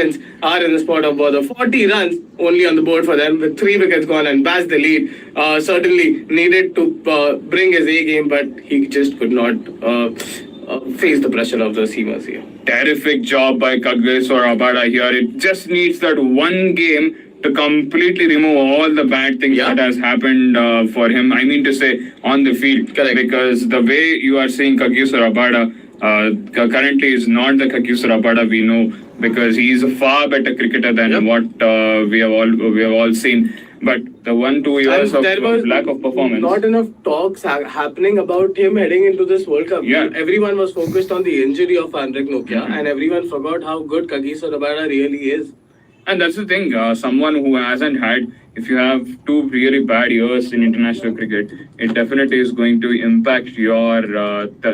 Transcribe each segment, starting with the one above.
are in the spot of bother. 40 runs only on the board for them with 3 wickets gone and Baz the lead. Certainly needed to bring his A game, but he just could not face the pressure of the seamers here. Terrific job by Kaggeswar Abada here. It just needs that one game to completely remove all the bad things that has happened for him. I mean to say on the field. Correct. Because the way you are seeing Kaggeswar Abada currently is not the Kaggeswar Abada we know, because he is a far better cricketer than what we have all seen. But the 1-2 years of lack of performance. Not enough talks happening about him heading into this World Cup. Yeah. Everyone was focused on the injury of Andrik Nokia, and everyone forgot how good Kaggeswar Abada really is. And that's the thing, someone who hasn't had, if you have 2 really bad years in international cricket, it definitely is going to impact your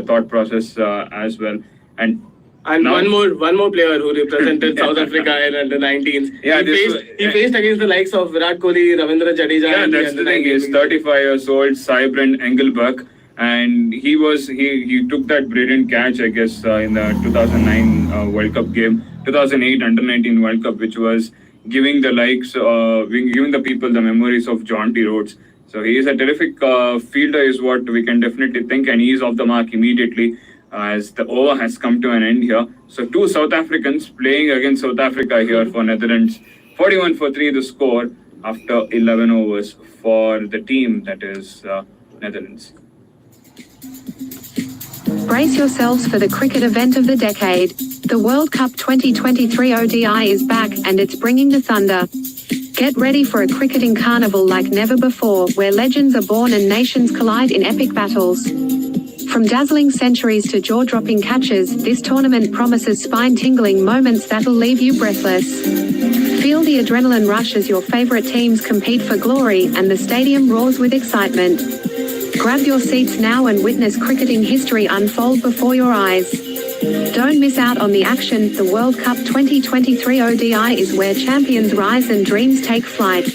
thought process as well. And now, one more player who represented South Africa in under 19s. Yeah, he faced against the likes of Virat Kohli, Ravindra Jadeja. Yeah, that's the thing. He's 35 years old, Cybrand Engelbrecht, and he took that brilliant catch, I guess, in the 2009 World Cup game, 2008 Under 19 World Cup, which was giving the giving the people the memories of John T. Rhodes. So he is a terrific fielder, is what we can definitely think, and he is off the mark immediately as the over has come to an end here. So 2 South Africans playing against South Africa here for Netherlands. 41 for 3 the score after 11 overs for the team, that is Netherlands. Brace yourselves for the cricket event of the decade. The World Cup 2023 ODI is back, and it's bringing the thunder. Get ready for a cricketing carnival like never before, where legends are born and nations collide in epic battles. From dazzling centuries to jaw-dropping catches, this tournament promises spine-tingling moments that'll leave you breathless. Feel the adrenaline rush as your favorite teams compete for glory, and the stadium roars with excitement. Grab your seats now and witness cricketing history unfold before your eyes. Don't miss out on the action. The World Cup 2023 ODI is where champions rise and dreams take flight.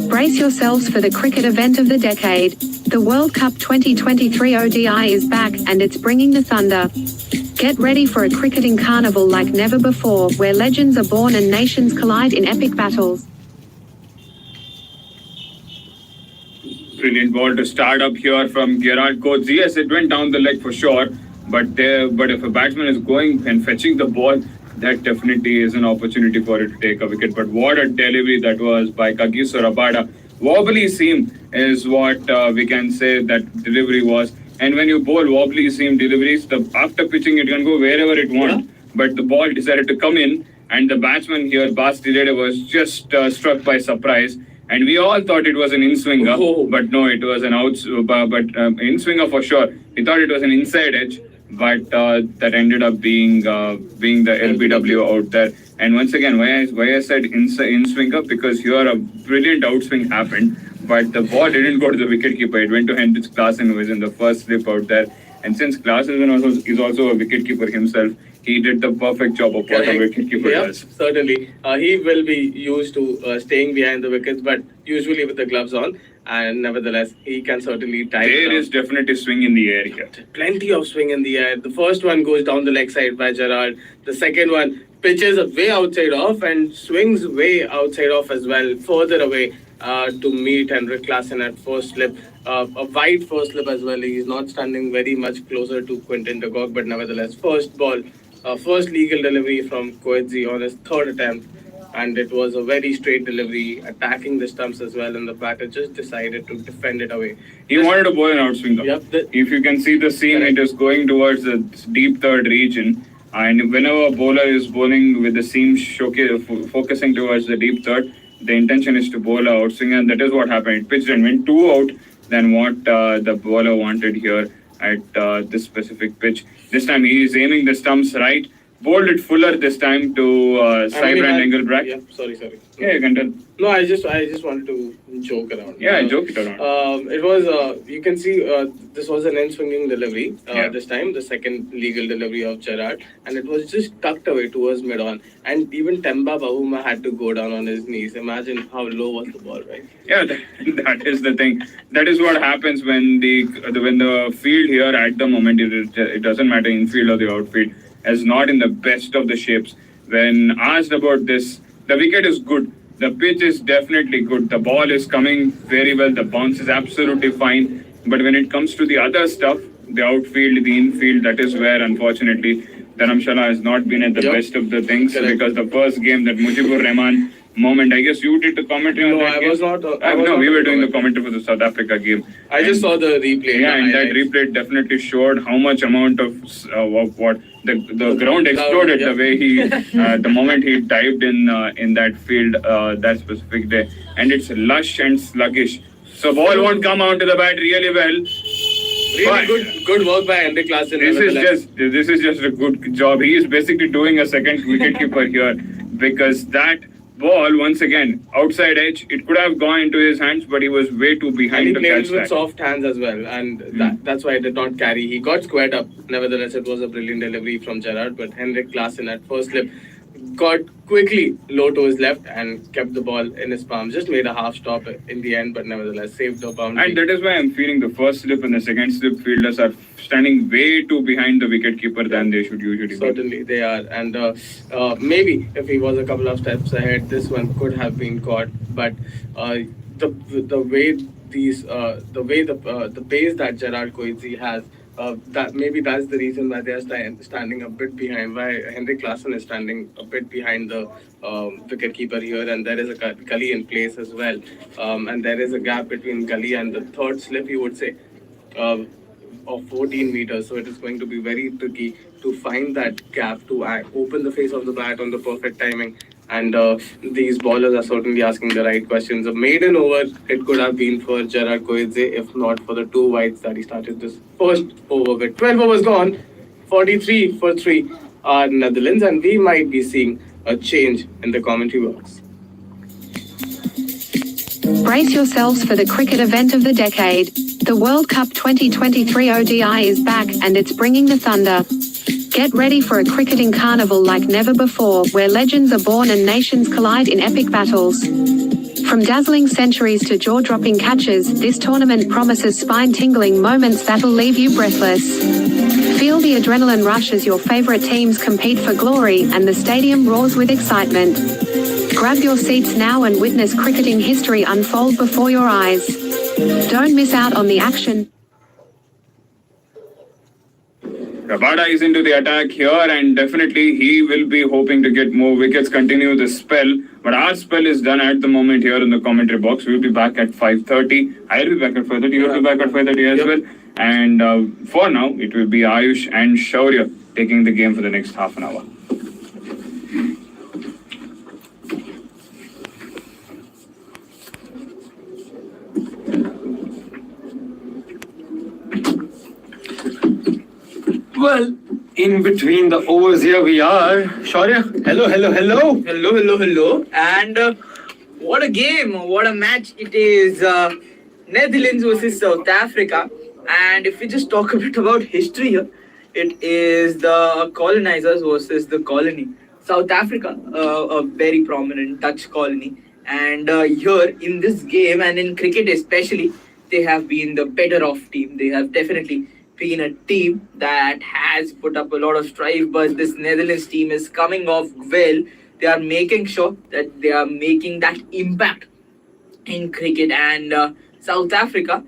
Brace yourselves for the cricket event of the decade. The World Cup 2023 ODI is back, and it's bringing the thunder. Get ready for a cricketing carnival like never before, where legends are born and nations collide in epic battles. Brilliant ball to start up here from Gerard Coates. Yes, it went down the leg for sure, but if a batsman is going and fetching the ball, that definitely is an opportunity for it to take a wicket. But what a delivery that was by Kaggeswar Abada. Wobbly seam is what we can say that delivery was. And when you bowl wobbly seam deliveries, after pitching it can go wherever it wants. Yeah. But the ball decided to come in, and the batsman here, Bas Dilede, was just struck by surprise. And we all thought it was an in-swinger, but no, it was an in-swinger for sure. We thought it was an inside edge, but that ended up being the LBW out there. And once again, why I said in-swinger, because here a brilliant outswing happened, but the ball didn't go to the wicketkeeper. It went to Hendricks Klaasen, who was in the first slip out there. And since Klaasen is also a wicketkeeper himself, he did the perfect job of what a wicketkeeper does. Certainly. He will be used to staying behind the wickets, but usually with the gloves on. And nevertheless, he can certainly tie it There is definitely swing in the air here. Plenty of swing in the air. The first one goes down the leg side by Gerard. The second one pitches way outside off and swings way outside off as well, further away to meet Hendrik Klaasen at first slip. A wide first slip as well. He's not standing very much closer to Quinton de Kock, but nevertheless, first ball, first legal delivery from Coetzee on his third attempt. And it was a very straight delivery, attacking the stumps as well, and the batter just decided to defend it away. He wanted to bowl an outswinger. If you can see the seam, it is going towards the deep third region. And whenever a bowler is bowling with the seam focusing towards the deep third, the intention is to bowl an outswinger, and that is what happened. It pitched and went 2 out than what the bowler wanted here at this specific pitch. This time he is aiming the stumps right, bowled it fuller this time to Cybrand Engelbrecht. Yeah, sorry. Yeah, you can tell. No, I just wanted to joke around. Yeah, joke it around. It was you can see this was an in-swinging delivery Yeah. this time, the second legal delivery of Gerrard, and it was just tucked away towards mid-on, and even Temba Bahuma had to go down on his knees. Imagine how low was the ball, right? Yeah, that is the thing. That is what happens when the field here at the moment it doesn't matter infield or the outfield is not in the best of the shapes. When asked about this, the wicket is good. The pitch is definitely good. The ball is coming very well. The bounce is absolutely fine. But when it comes to the other stuff, the outfield, the infield, that is where unfortunately Dharamshala has not been at the Yep. best of the things. Correct. Because the first game that Mujibur Rahman moment, I guess you did the commentary on No, that I game? was not. No, we were doing the commentary for the South Africa game. I just saw the replay. Yeah, and that highlights. replay definitely showed how much amount of what the ground exploded yeah. the way he the moment he dived in that field that specific day, and it's lush and sluggish. So ball won't come onto the bat really well. Really good work by Henrik Larsson. This is just a good job. He is basically doing a second wicketkeeper here because that ball once again outside edge. It could have gone into his hands, but he was way too And behind he to played catch with that. soft hands as well, and that's why it did not carry. He got squared up. Nevertheless, it was a brilliant delivery from Gerrard, but Henrik Larsson at first slip got quickly low to his left and kept the ball in his palm. Just made a half stop in the end, but nevertheless saved the boundary. And that is why I'm feeling the first slip and the second slip fielders are standing way too behind the wicketkeeper than they should usually be. Certainly they are, and maybe if he was a couple of steps ahead, this one could have been caught. But the way the pace that Gerard Coetzee has, that maybe that's the reason why they are standing a bit behind. Why Henrik Larsson is standing a bit behind the wicketkeeper here, and there is a gully in place as well, and there is a gap between gully and the third slip, you would say. Of 14 meters, so it is going to be very tricky to find that gap to open the face of the bat on the perfect timing. And these bowlers are certainly asking the right questions. A maiden over, it could have been for Gerard Coetzee, if not for the two wides that he started this first over with. 12 overs gone, 43 for 3 are Netherlands, and we might be seeing a change in the commentary box. Brace yourselves for the cricket event of the decade. The World Cup 2023 ODI is back, and it's bringing the thunder. Get ready for a cricketing carnival like never before, where legends are born and nations collide in epic battles. From dazzling centuries to jaw-dropping catches, this tournament promises spine-tingling moments that'll leave you breathless. Feel the adrenaline rush as your favorite teams compete for glory, and the stadium roars with excitement. Grab your seats now and witness cricketing history unfold before your eyes. Don't miss out on the action. Rabada is into the attack here, and definitely he will be hoping to get more wickets, continue the spell. But our spell is done at the moment here in the commentary box. We'll be back at 5:30. I'll be back at 5:30. You'll be back at 5:30 as well. And for now, it will be Ayush and Shaurya taking the game for the next half an hour. Well, in between the overs here we are. Shaurya, Hello. And what a game, what a match it is. Netherlands versus South Africa. And if we just talk a bit about history here, it is the colonizers versus the colony. South Africa, a very prominent Dutch colony. And here in this game and in cricket especially, they have been the better off team. They have definitely been a team that has put up a lot of strife, but this Netherlands team is coming off well. They are making sure that they are making that impact in cricket. And South Africa,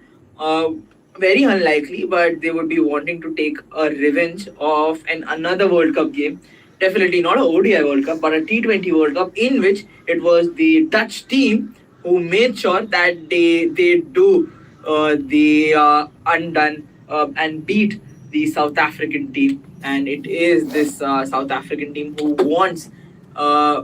very unlikely, but they would be wanting to take a revenge of another World Cup game. Definitely not a ODI World Cup, but a T20 World Cup in which it was the Dutch team who made sure that they do the undone and beat the South African team. And it is this South African team who wants a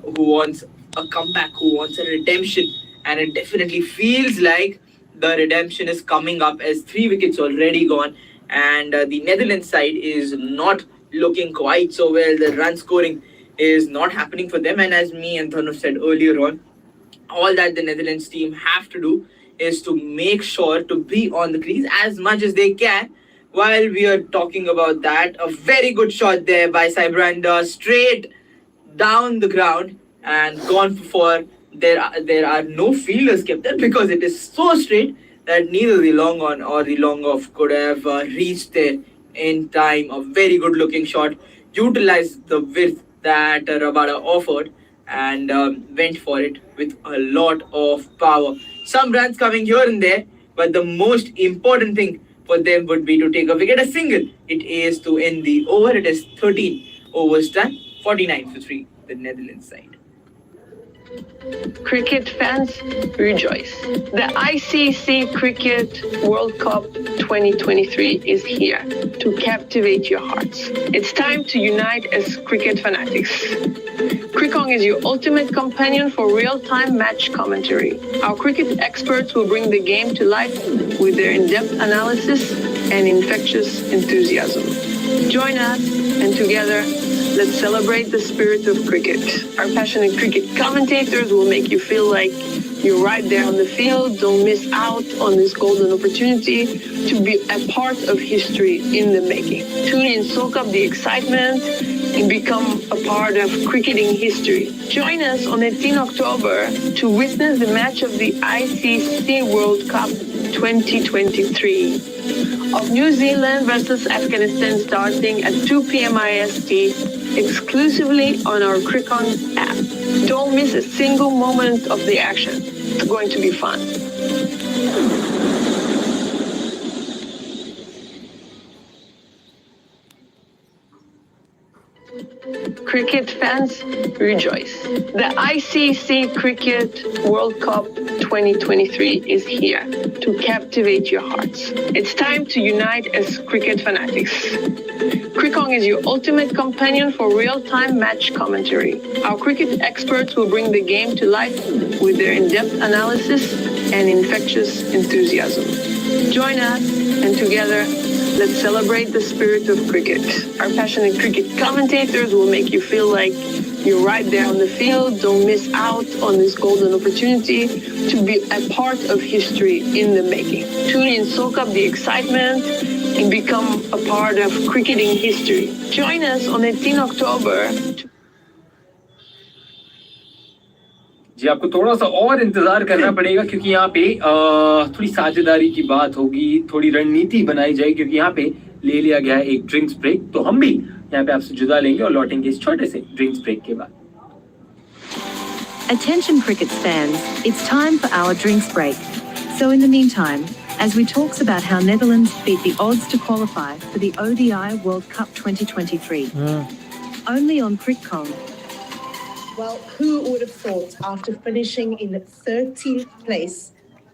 comeback, who wants a redemption. And it definitely feels like the redemption is coming up as 3 wickets already gone. And the Netherlands side is not looking quite so well. The run scoring is not happening for them. And as me and Dhanush said earlier on, all that the Netherlands team have to do is to make sure to be on the crease as much as they can. While we are talking about that, a very good shot there by Cybrander, straight down the ground and gone for. There are no fielders kept there because it is so straight that neither the long on or the long off could have reached there in time. A very good looking shot, utilized the width that Rabada offered and went for it with a lot of power. Some runs coming here and there, but the most important thing for them would be to take a wicket, a single. It is to end the over. It is 13 overs done, 49 for 3, the Netherlands side. Cricket fans, rejoice. The ICC Cricket World Cup 2023 is here to captivate your hearts. It's time to unite as cricket fanatics. Crickong is your ultimate companion for real-time match commentary. Our cricket experts will bring the game to life with their in-depth analysis and infectious enthusiasm. Join us and together, let's celebrate the spirit of cricket. Our passionate cricket commentators will make you feel like you're right there on the field. Don't miss out on this golden opportunity to be a part of history in the making. Tune in, soak up the excitement, and become a part of cricketing history. Join us on 18 October to witness the match of the ICC World Cup 2023 of New Zealand versus Afghanistan starting at 2 p.m. IST exclusively on our Crickon app. Don't miss a single moment of the action. It's going to be fun. Cricket fans, rejoice. The ICC Cricket World Cup 2023 is here to captivate your hearts. It's time to unite as cricket fanatics. Crickong is your ultimate companion for real-time match commentary. Our cricket experts will bring the game to life with their in-depth analysis and infectious enthusiasm. Join us and together, let's celebrate the spirit of cricket. Our passionate cricket commentators will make you feel like you're right there on the field. Don't miss out on this golden opportunity to be a part of history in the making. Tune in, soak up the excitement, and become a part of cricketing history. Join us on 18 October. जी आपको थोड़ा सा और इंतजार करना पड़ेगा क्योंकि यहाँ पे थोड़ी साझेदारी की बात होगी, थोड़ी रणनीति बनाई जाएगी क्योंकि यहाँ पे ले लिया गया है एक ड्रिंक्स ब्रेक। तो हम भी यहाँ पे आपसे जुदा लेंगे और लौटेंगे इस छोटे से ड्रिंक्स ब्रेक के बाद। Attention cricket fans, it's time for our drinks break. So in the meantime, as we talks about how Netherlands beat the odds to qualify for the ODI World Cup 2023. Only on Crickcom. Well, who would have thought after finishing in 13th place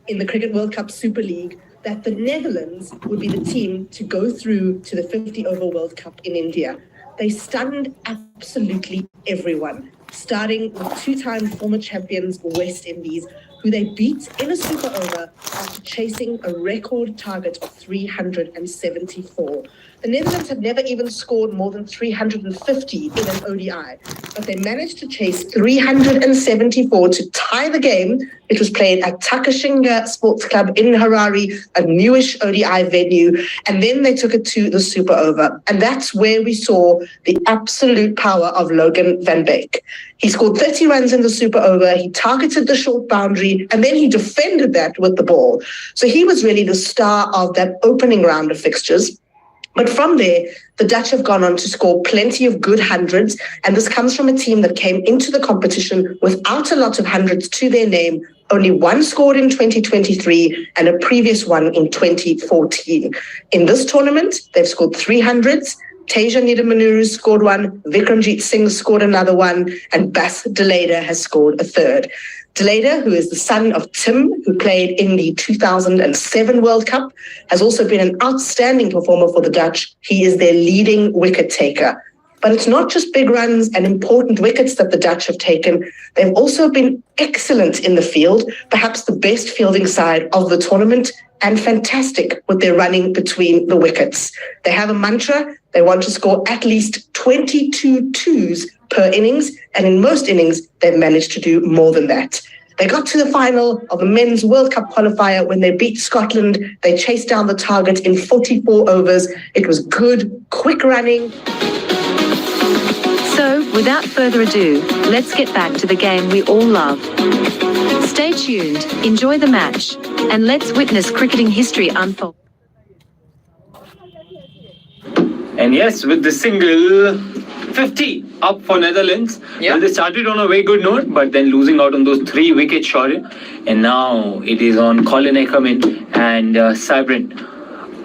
in the Cricket World Cup Super League that the Netherlands would be the team to go through to the 50-over World Cup in India? They stunned absolutely everyone, starting with two-time former champions West Indies, who they beat in a super over after chasing a record target of 374. The Netherlands had never even scored more than 350 in an ODI, but they managed to chase 374 to tie the game. It was played at Takashinga Sports Club in Harare, a newish ODI venue, and then they took it to the super over. And that's where we saw the absolute power of Logan van Beek. He scored 30 runs in the super over, he targeted the short boundary, and then he defended that with the ball. So he was really the star of that opening round of fixtures. But from there, the Dutch have gone on to score plenty of good hundreds, and this comes from a team that came into the competition without a lot of hundreds to their name. Only one scored in 2023 and a previous one in 2014. In this tournament, they've scored 300s. Teja Nidamanuru scored one, Vikramjit Singh scored another one, and Bas de Leede has scored a third. De Leede, who is the son of Tim, who played in the 2007 World Cup, has also been an outstanding performer for the Dutch. He is their leading wicket taker. But it's not just big runs and important wickets that the Dutch have taken. They've also been excellent in the field, perhaps the best fielding side of the tournament, and fantastic with their running between the wickets. They have a mantra. They want to score at least 22 twos per innings, and in most innings, they've managed to do more than that. They got to the final of the Men's World Cup qualifier when they beat Scotland. They chased down the target in 44 overs. It was good, quick running. So, without further ado, let's get back to the game we all love. Stay tuned, enjoy the match, and let's witness cricketing history unfold. And yes, with the single 50 up for Netherlands. Yeah. Well, they started on a very good note, but then losing out on those 3 wickets, Shaurya. And now it is on Colin Ackerman and Cybrant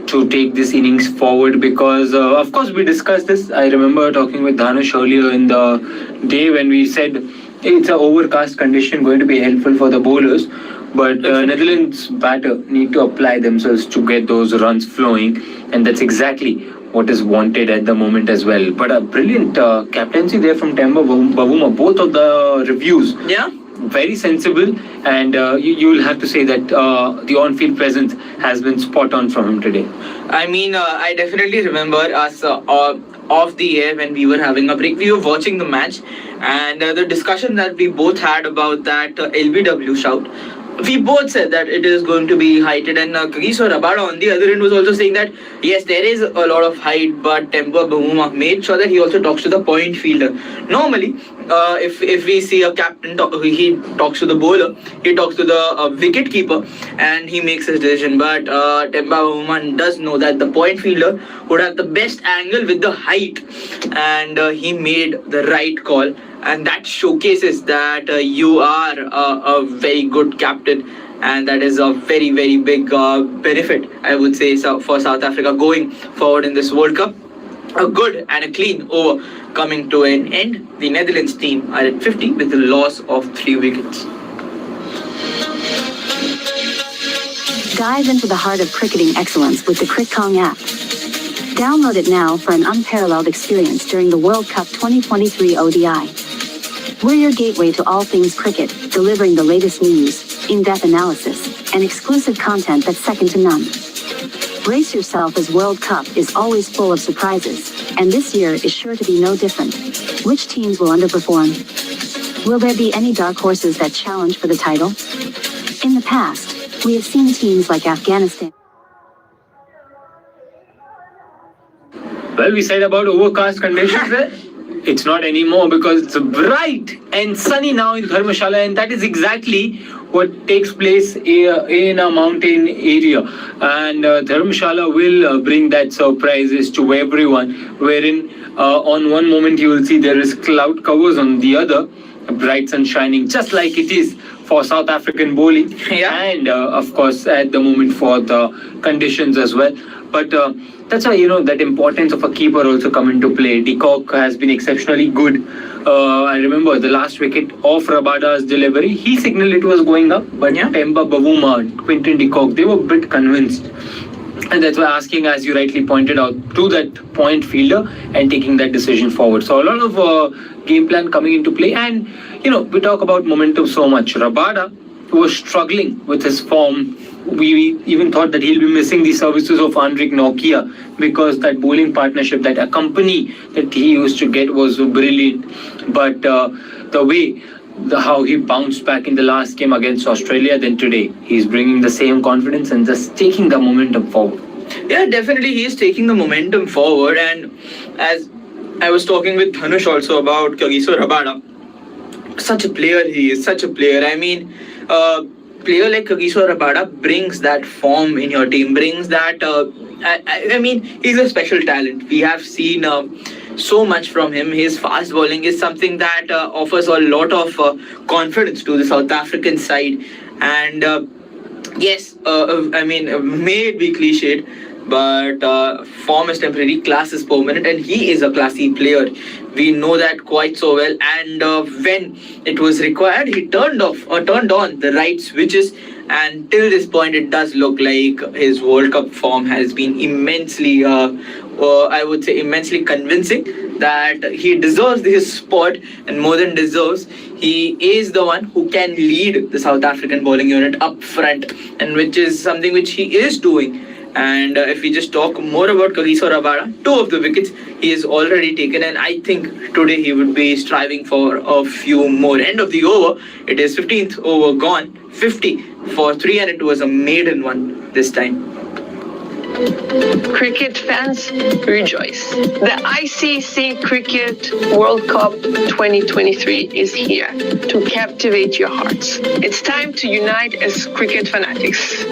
to take this innings forward because, of course, we discussed this. I remember talking with Dhanush earlier in the day when we said it's an overcast condition going to be helpful for the bowlers. But Netherlands batter need to apply themselves to get those runs flowing. And that's exactly what is wanted at the moment as well. But a brilliant captaincy there from Temba Bavuma. Both of the reviews. Yeah. Very sensible, and you will have to say that the on-field presence has been spot on from him today. I mean, I definitely remember us off the air when we were having a break. We were watching the match, and the discussion that we both had about that LBW shout. We both said that it is going to be heighted, and Kagiso Rabada on the other end was also saying that yes, there is a lot of height, but Temba Bavuma made sure that he also talks to the point fielder. Normally, if we see a captain, he talks to the bowler, he talks to the wicket keeper, and he makes his decision. But Temba Bavuma does know that the point fielder would have the best angle with the height, and he made the right call. And that showcases that you are a very good captain, and that is a very, very big benefit, I would say, for South Africa going forward in this World Cup. A good and a clean over coming to an end. The Netherlands team are at 50 with the loss of 3 wickets. Dive into the heart of cricketing excellence with the CritCong app. Download it now for an unparalleled experience during the World Cup 2023 ODI. We're your gateway to all things cricket, delivering the latest news, in-depth analysis, and exclusive content that's second to none. Brace yourself as World Cup is always full of surprises, and this year is sure to be no different. Which teams will underperform? Will there be any dark horses that challenge for the title? In the past, we have seen teams like Afghanistan. Well, we said about overcast conditions there. It's not anymore because it's bright and sunny now in Dharmashala, and that is exactly what takes place in a mountain area. And Dharmashala will bring that surprises to everyone, wherein on one moment you will see there is cloud covers, on the other bright sun shining, just like it is for South African bowling. Yeah. And of course at the moment for the conditions as well. But that's why, that importance of a keeper also come into play. De Kock has been exceptionally good. I remember the last wicket of Rabada's delivery, he signaled it was going up, but Temba Bavuma, Quinton de Kock, they were a bit convinced. And that's why asking, as you rightly pointed out, to that point fielder and taking that decision forward. So a lot of game plan coming into play. And, we talk about momentum so much. Rabada was struggling with his form. We even thought that he'll be missing the services of Andrik Nokia because that bowling partnership, that accompany that he used to get was brilliant. But the way how he bounced back in the last game against Australia, then today he's bringing the same confidence and just taking the momentum forward. Yeah, definitely he is taking the momentum forward. And as I was talking with Dhanush also about Kagiso Rabada, such a player he is, such a player. I mean, player like Kagiso Rabada brings that form in your team, brings that, I mean, he's a special talent. We have seen so much from him. His fast bowling is something that offers a lot of confidence to the South African side. And yes, I mean, may it be cliched, but form is temporary, class is permanent, and he is a classy player. We know that quite so well. And when it was required, he turned on the right switches. And till this point, it does look like his World Cup form has been immensely, I would say, immensely convincing. that he deserves his spot, and more than deserves, he is the one who can lead the South African bowling unit up front, and which is something which he is doing. And if we just talk more about Kagiso Rabada, 2 of the wickets he has already taken, and I think today he would be striving for a few more. End of the over, it is 15th over gone, 50 for 3, and it was a maiden one this time. Cricket fans, rejoice. The ICC Cricket World Cup 2023 is here to captivate your hearts. It's time to unite as cricket fanatics.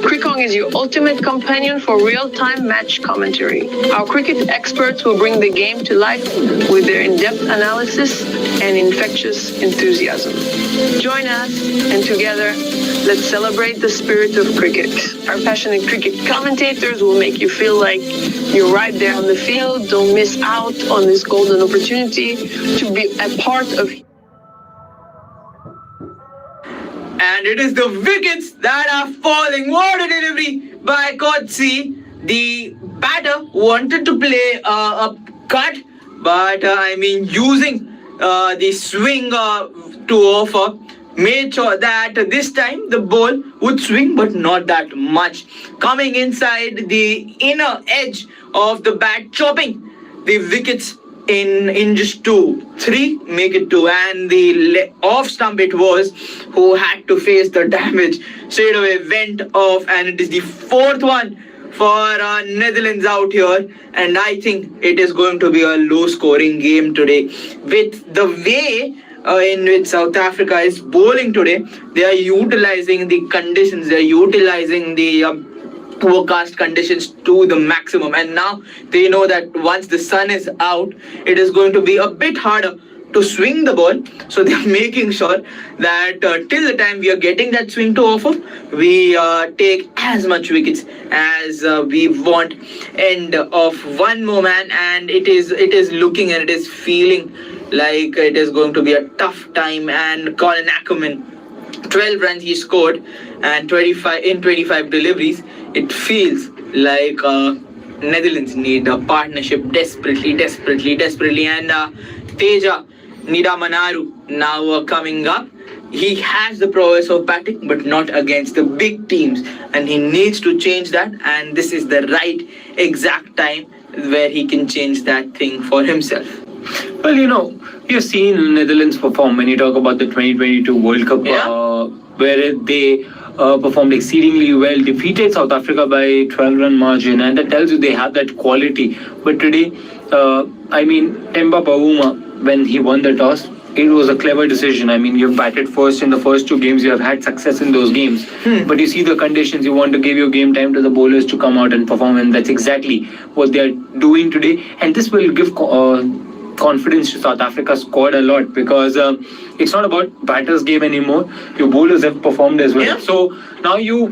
Crickong is your ultimate companion for real-time match commentary. Our cricket experts will bring the game to life with their in-depth analysis and infectious enthusiasm. Join us, and together, let's celebrate the spirit of cricket. Our passionate cricket commentators will make you feel like you're right there on the field. Don't miss out on this golden opportunity to be a part of. And it is the wickets that are falling. What a delivery by Kotsi. The batter wanted to play a cut, but using the swing to offer, made sure that this time the ball would swing, but not that much. Coming inside the inner edge of the bat, chopping the wickets in just 2, 3, make it 2, and the off stump it was who had to face the damage. Straight away went off, and it is the 4th one for Netherlands out here, and I think it is going to be a low scoring game today. With the way in which South Africa is bowling today, they are utilizing the conditions, they are utilizing the overcast conditions to the maximum, and now they know that once the sun is out, it is going to be a bit harder to swing the ball, so they are making sure that till the time we are getting that swing to offer, we take as much wickets as we want. End of one more man, and it is looking and it is feeling like it is going to be a tough time. And Colin Ackerman, 12 runs he scored, and 25 deliveries. It feels like Netherlands need a partnership desperately, and Teja Nidamanaru now coming up. He has the prowess of batting, but not against the big teams, and he needs to change that, and this is the right exact time where he can change that thing for himself. Well, you've seen Netherlands perform when you talk about the 2022 World Cup, where they performed exceedingly well, defeated South Africa by 12-run margin, and that tells you they have that quality. But today, Temba Bavuma, when he won the toss, it was a clever decision. You've batted first in the first 2 games, you have had success in those games, but you see the conditions, you want to give your game time to the bowlers to come out and perform, and that's exactly what they're doing today. And this will give confidence to South Africa's squad a lot, because it's not about batters game anymore. Your bowlers have performed as well. Yeah. So now you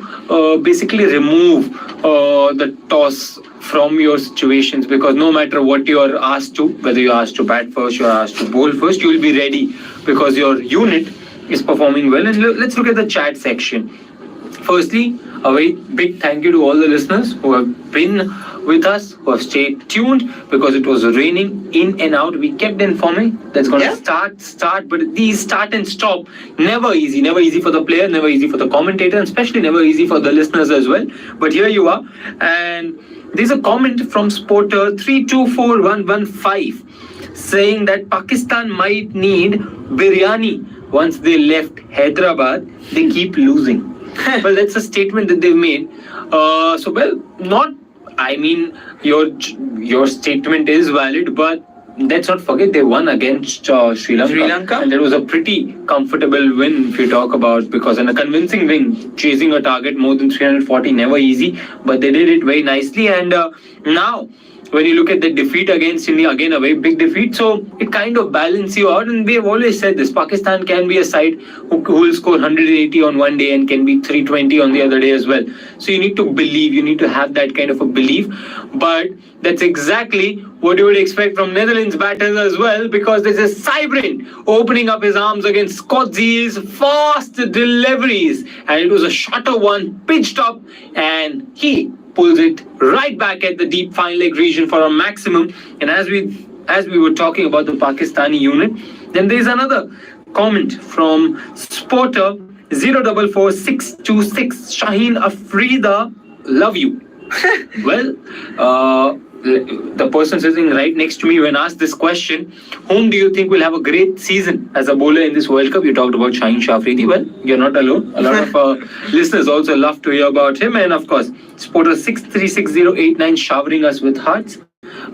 basically remove the toss from your situations, because no matter what you're asked to, whether you're asked to bat first, you're asked to bowl first, you'll be ready because your unit is performing well. And let's look at the chat section. Firstly, a very big thank you to all the listeners who have been with us, who have stayed tuned, because it was raining in and out. We kept informing that's going to start, but these start and stop, never easy for the player, never easy for the commentator, and especially never easy for the listeners as well. But here you are, and there's a comment from Sporter 324115 saying that Pakistan might need biryani once they left Hyderabad. They keep losing. Well, that's a statement that they've made. Your statement is valid, but let's not forget they won against Sri Lanka. And that was a pretty comfortable win, if you talk about, because in a convincing win, chasing a target more than 340, never easy, but they did it very nicely. And now, when you look at the defeat against India, again a very big defeat, so it kind of balances you out. And we have always said this, Pakistan can be a side who will score 180 on one day and can be 320 on the other day as well. So you need to believe, you need to have that kind of a belief. But that's exactly what you would expect from Netherlands batters as well, because there's a Cyprian opening up his arms against Scottsy's fast deliveries, and it was a shorter one, pitched up, and he pulls it right back at the deep fine leg region for a maximum. And as we as we were talking about the Pakistani unit, then there is another comment from Spotter 044626 Shaheen Afrida, love you. Well, the person sitting right next to me when asked this question, whom do you think will have a great season as a bowler in this World Cup? You talked about Shaheen Shafridi. Well, you're not alone. A lot of listeners also love to hear about him. And of course, Spotter 636089 showering us with hearts.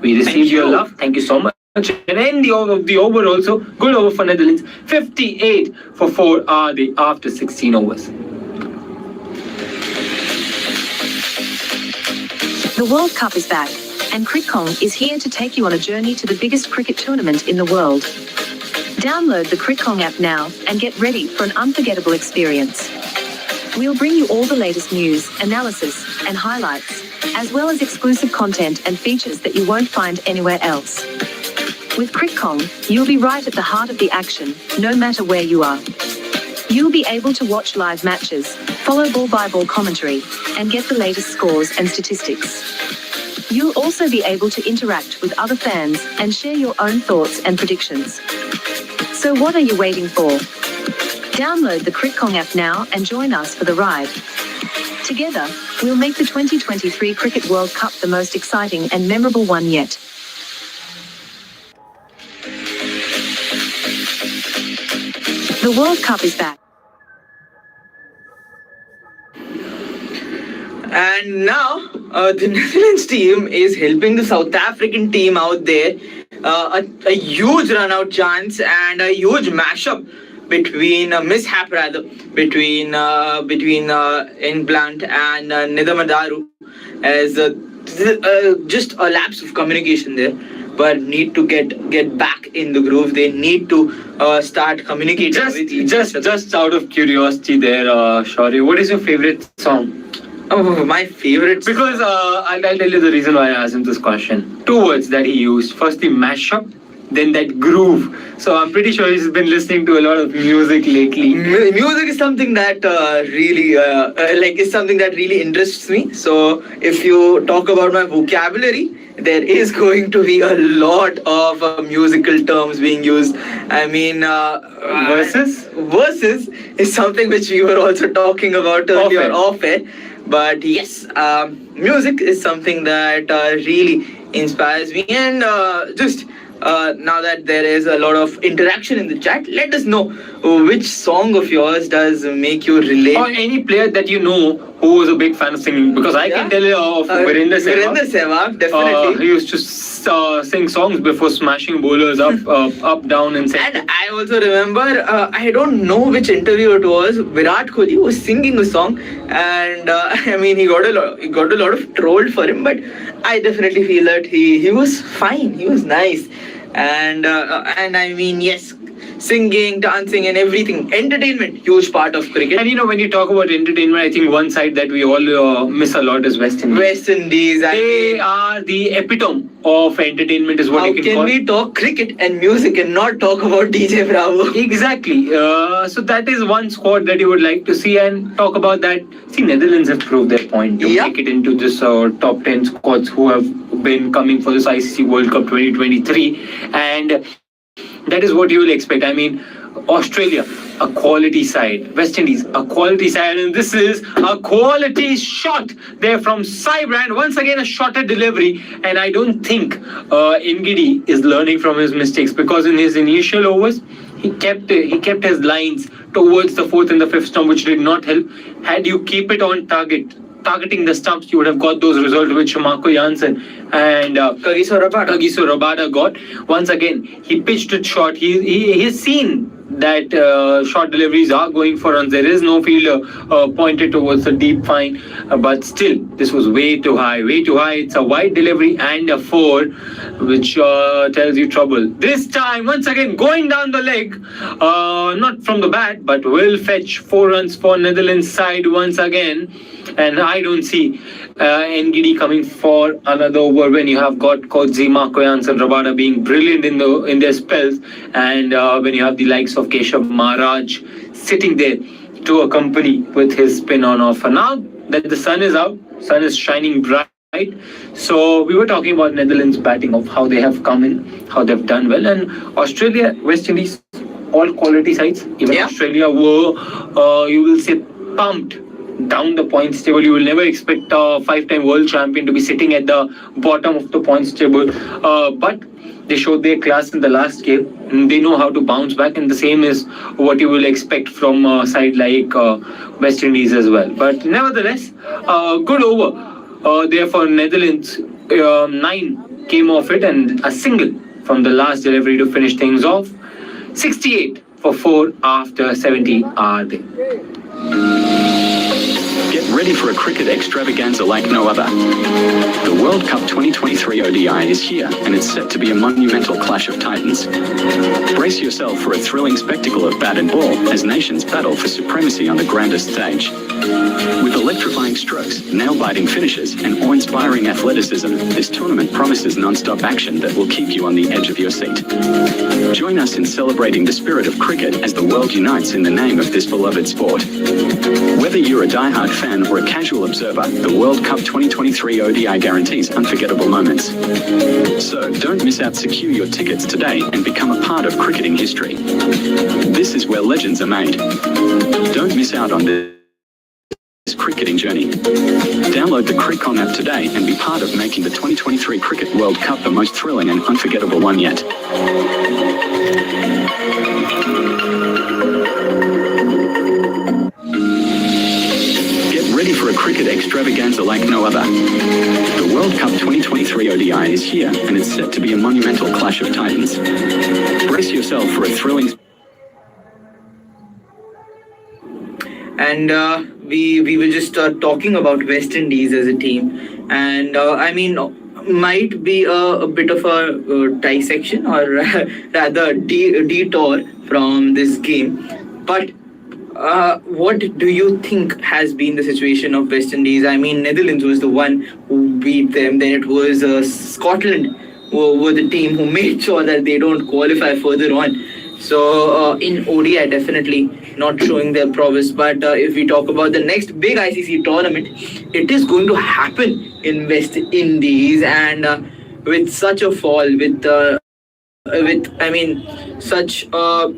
We received your love. Thank you so much. And end the over also. Good over for Netherlands. 58 for 4 are they after 16 overs. The World Cup is back, and Crickong is here to take you on a journey to the biggest cricket tournament in the world. Download the Crickong app now and get ready for an unforgettable experience. We'll bring you all the latest news, analysis, and highlights, as well as exclusive content and features that you won't find anywhere else. With Crickong, you'll be right at the heart of the action, no matter where you are. You'll be able to watch live matches, follow ball-by-ball commentary, and get the latest scores and statistics. You'll also be able to interact with other fans and share your own thoughts and predictions. So what are you waiting for? Download the Crickong app now and join us for the ride. Together, we'll make the 2023 Cricket World Cup the most exciting and memorable one yet. The World Cup is back. And now the Netherlands team is helping the South African team out there. A huge run-out chance and a huge mashup between mishap rather between N Blunt and Nidamadaru as just a lapse of communication there. But need to get back in the groove. They need to start communicating with each other. Just out of curiosity there, Shauri, what is your favorite song? Oh, my favorite. Because I'll tell you the reason why I asked him this question. 2 words that he used. First the mashup, then that groove. So I'm pretty sure he's been listening to a lot of music lately. Music is something that really is something that really interests me. So if you talk about my vocabulary, there is going to be a lot of musical terms being used. I mean, Verses? Verses is something which we were also talking about earlier off air. But yes, music is something that really inspires me. And just now that there is a lot of interaction in the chat, let us know which song of yours does make you relate. Or any player that you know who was a big fan of singing. Because I can tell you of Virender Sehwag. Virender Sehwag, definitely. He used to sing songs before smashing bowlers up, down, and center. And I also remember, I don't know which interview it was. Virat Kohli was singing a song, and I mean he got a lot of troll for him, but I definitely feel that he was fine. He was nice, and I mean yes. Singing, dancing, and everything. Entertainment, huge part of cricket. And you know, when you talk about entertainment, I think one side that we all miss a lot is West Indies. West Indies. They are the epitome of entertainment, is what you can call. How can we talk cricket and music and not talk about DJ Bravo? Exactly. So that is one squad that you would like to see, and talk about that. See, Netherlands have proved their point to make it into this top 10 squads who have been coming for this ICC World Cup 2023, and that is what you will expect. I mean, Australia, a quality side. West Indies, a quality side. And this is a quality shot there from Cybrand. Once again, a shorter delivery. And I don't think Ngidi is learning from his mistakes, because in his initial overs, he kept his lines towards the 4th and the 5th stump, which did not help. Had you keep it on targeting the stumps, you would have got those results which Marco Janssen and Kagiso Rabada got. Once again, he pitched it short. He's seen that short deliveries are going for runs. There is no fielder pointed towards the deep fine, but still, this was way too high. It's a wide delivery and a 4, which tells you trouble. This time, once again, going down the leg, not from the bat, but will fetch 4 runs for Netherlands side once again. And I don't see Ngidi coming for another over when you have got Kodzi, Marco Janssen, Rabada being brilliant in their spells, and when you have the likes of Keshav Maharaj sitting there to accompany with his spin on offer. Now that the sun is out, sun is shining bright, Right. So we were talking about Netherlands batting, of how they have come in, how they've done well, and Australia, West Indies, all quality sides. Even Yeah. Australia were, you will say, pumped down the points table. You will never expect a five-time world champion to be sitting at the bottom of the points table, but they showed their class in the last game. And they know how to bounce back, and the same is what you will expect from a side like West Indies as well. But nevertheless, good over. There for Netherlands, 9 came off it and a single from the last delivery to finish things off. 68 for 4 after 70 are there. Get ready for a cricket extravaganza like no other. The World Cup 2023 ODI is here, and it's set to be a monumental clash of titans. Brace yourself for a thrilling spectacle of bat and ball as nations battle for supremacy on the grandest stage. With electrifying strokes, nail-biting finishes, and awe-inspiring athleticism, this tournament promises non-stop action that will keep you on the edge of your seat. Join us in celebrating the spirit of cricket as the world unites in the name of this beloved sport. Whether you're a die-hard fan or a casual observer, the World Cup 2023 ODI guarantees unforgettable moments. So don't miss out. Secure your tickets today and become a part of cricketing history. This is where legends are made. Don't miss out on this cricketing journey. Download the Crickcom app today and be part of making the 2023 Cricket World Cup the most thrilling and unforgettable one yet. Get ready for a cricket extravaganza like no other. The World Cup 2023 ODI is here, and it's set to be a monumental clash of titans. Brace yourself for a thrilling... And we were just talking about West Indies as a team, and I mean, might be a bit of a dissection or rather a detour from this game. But what do you think has been the situation of West Indies? I mean, Netherlands was the one who beat them. Then it was Scotland who were the team who made sure that they don't qualify further on. So in ODI, definitely not showing their prowess. But if we talk about the next big ICC tournament, it is going to happen in West Indies, and with such a fall, with I mean, such a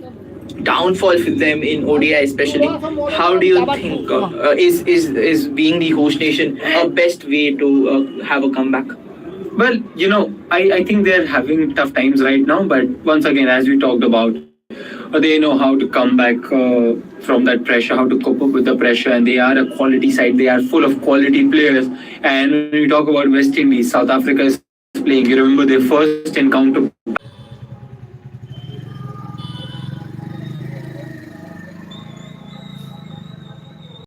downfall for them in ODI especially. How do you think is being the host nation a best way to have a comeback? Well, you know, I think they're having tough times right now, but once again, as we talked about, they know how to come back from that pressure, how to cope up with the pressure, and they are a quality side. They are full of quality players. And when we talk about West Indies, South Africa is playing. You remember their first encounter